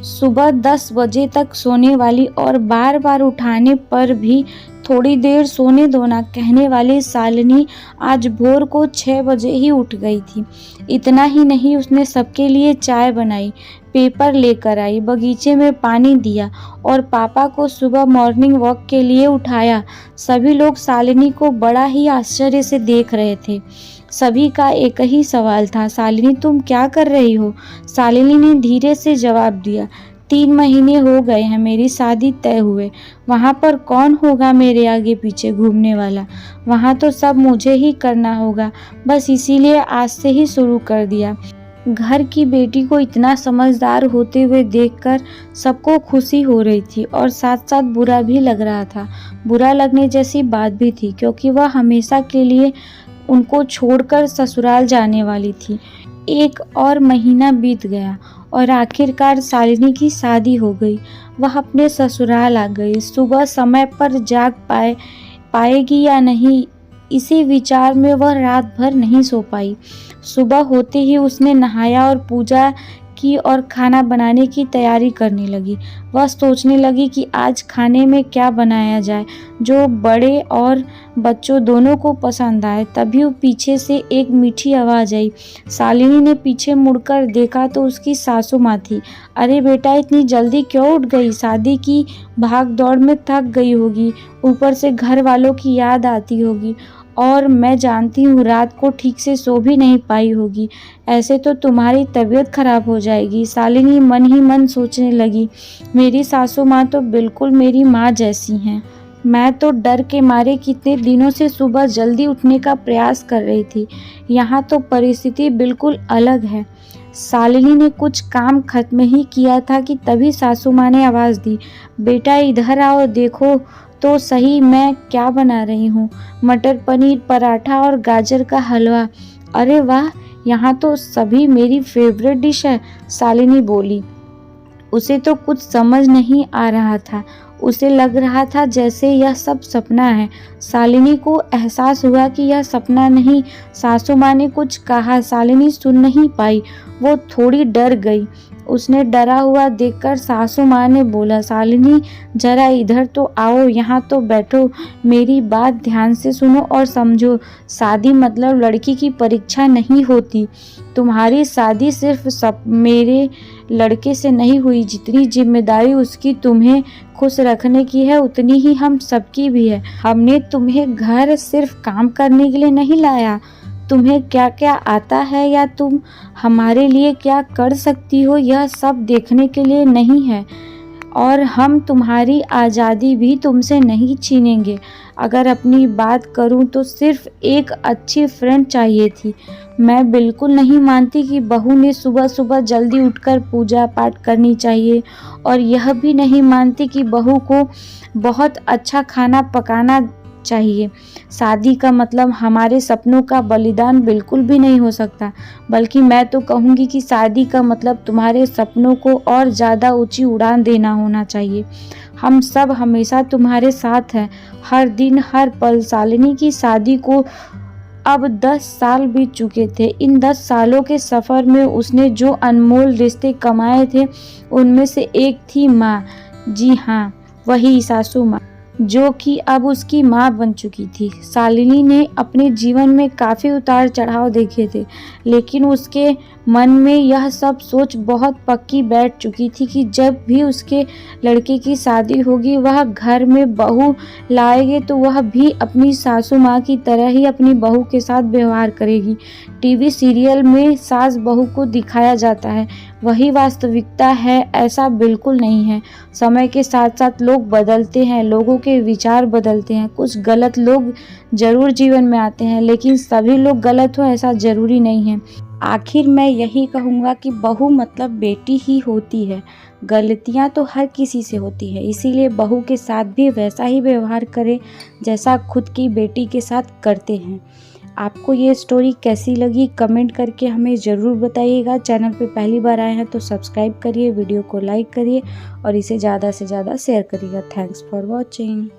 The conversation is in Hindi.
सुबह 10 बजे तक सोने वाली और बार बार उठाने पर भी थोड़ी देर सोने दो ना कहने वाली शालिनी आज भोर को 6 बजे ही उठ गई थी। इतना ही नहीं, उसने सबके लिए चाय बनाई, पेपर लेकर आई, बगीचे में पानी दिया और पापा को सुबह मॉर्निंग वॉक के लिए उठाया। सभी लोग शालिनी को बड़ा ही आश्चर्य से देख रहे थे। सभी का एक ही सवाल था, शालिनी तुम क्या कर रही हो? शालिनी ने धीरे से जवाब दिया, 3 महीने हो गए हैं मेरी शादी तय हुए। वहाँ पर कौन होगा मेरे आगे पीछे घूमने वाला? वहाँ तो सब मुझे ही करना होगा, बस इसीलिए आज से ही शुरू कर दिया। घर की बेटी को इतना समझदार होते हुए देखकर सबको खुशी हो रही थी और साथ साथ बुरा भी लग रहा था। बुरा लगने जैसी बात भी थी क्योंकि वह हमेशा के लिए उनको छोड़कर ससुराल जाने वाली थी। 1 और महीना बीत गया और आखिरकार शालिनी की शादी हो गई। वह अपने ससुराल आ गई। सुबह समय पर जाग पाएगी या नहीं, इसी विचार में वह रात भर नहीं सो पाई। सुबह होते ही उसने नहाया और पूजा की और खाना बनाने की तैयारी करने लगी। वह सोचने लगी कि आज खाने में क्या बनाया जाए जो बड़े और बच्चों दोनों को पसंद आए। तभी पीछे से एक मीठी आवाज़ आई। शालिनी ने पीछे मुड़कर देखा तो उसकी सासू माँ थी। अरे बेटा, इतनी जल्दी क्यों उठ गई? शादी की भाग दौड़ में थक गई होगी, ऊपर से घर वालों की याद आती होगी और मैं जानती हूँ रात को ठीक से सो भी नहीं पाई होगी। ऐसे तो तुम्हारी तबीयत खराब हो जाएगी। शालिनी मन ही मन सोचने लगी, मेरी सासू माँ तो बिल्कुल मेरी माँ जैसी हैं। मैं तो डर के मारे कितने दिनों से सुबह जल्दी उठने का प्रयास कर रही थी। यहाँ तो परिस्थिति बिल्कुल अलग है। शालिनी ने कुछ काम खत्म ही किया था कि तभी सासू माँ ने आवाज़ दी, बेटा इधर आओ, देखो तो सही मैं क्या बना रही हूँ। मटर पनीर पराठा और गाजर का हलवा। अरे वाह, यहाँ तो सभी मेरी फेवरेट डिश है, शालिनी बोली। उसे तो कुछ समझ नहीं आ रहा था। उसे लग रहा था जैसे यह सब सपना है। शालिनी को एहसास हुआ कि यह सपना नहीं। सासू माँ ने कुछ कहा, शालिनी सुन नहीं पाई। वो थोड़ी डर गई। उसने डरा हुआ देखकर सासू माँ ने बोला, शालिनी जरा इधर तो आओ, यहाँ तो बैठो, मेरी बात ध्यान से सुनो और समझो। शादी मतलब लड़की की परीक्षा नहीं होती। तुम्हारी शादी सिर्फ मेरे लड़के से नहीं हुई। जितनी जिम्मेदारी उसकी तुम्हें खुश रखने की है उतनी ही हम सबकी भी है। हमने तुम्हें घर सिर्फ काम करने के लिए नहीं लाया। तुम्हें क्या क्या आता है या तुम हमारे लिए क्या कर सकती हो, यह सब देखने के लिए नहीं है। और हम तुम्हारी आज़ादी भी तुमसे नहीं छीनेंगे। अगर अपनी बात करूं तो सिर्फ एक अच्छी फ्रेंड चाहिए थी। मैं बिल्कुल नहीं मानती कि बहू ने सुबह सुबह जल्दी उठकर पूजा पाठ करनी चाहिए और यह भी नहीं मानती कि बहू को बहुत अच्छा खाना पकाना चाहिए। शादी का मतलब हमारे सपनों का बलिदान बिल्कुल भी नहीं हो सकता, बल्कि मैं तो कहूँगी कि शादी का मतलब तुम्हारे सपनों को और ज़्यादा ऊंची उड़ान देना होना चाहिए। हम सब हमेशा तुम्हारे साथ हैं, हर दिन हर पल। शालिनी की शादी को अब 10 साल बीत चुके थे। इन 10 सालों के सफ़र में उसने जो अनमोल रिश्ते कमाए थे उनमें से एक थी माँ। जी हाँ, वही सासू माँ, जो कि अब उसकी माँ बन चुकी थी। शालिनी ने अपने जीवन में काफ़ी उतार चढ़ाव देखे थे, लेकिन उसके मन में यह सब सोच बहुत पक्की बैठ चुकी थी कि जब भी उसके लड़के की शादी होगी, वह घर में बहू लाएंगे तो वह भी अपनी सासू माँ की तरह ही अपनी बहू के साथ व्यवहार करेगी। टीवी सीरियल में सास बहू को दिखाया जाता है, वही वास्तविकता है, ऐसा बिल्कुल नहीं है। समय के साथ साथ लोग बदलते हैं, लोगों के विचार बदलते हैं। कुछ गलत लोग जरूर जीवन में आते हैं, लेकिन सभी लोग गलत हो ऐसा जरूरी नहीं है। आखिर मैं यही कहूँगा कि बहू मतलब बेटी ही होती है। गलतियाँ तो हर किसी से होती है, इसीलिए बहू के साथ भी वैसा ही व्यवहार करें जैसा खुद की बेटी के साथ करते हैं। आपको ये स्टोरी कैसी लगी कमेंट करके हमें ज़रूर बताइएगा। चैनल पे पहली बार आए हैं तो सब्सक्राइब करिए, वीडियो को लाइक करिए और इसे ज़्यादा से ज़्यादा शेयर करिएगा। Thanks for watching.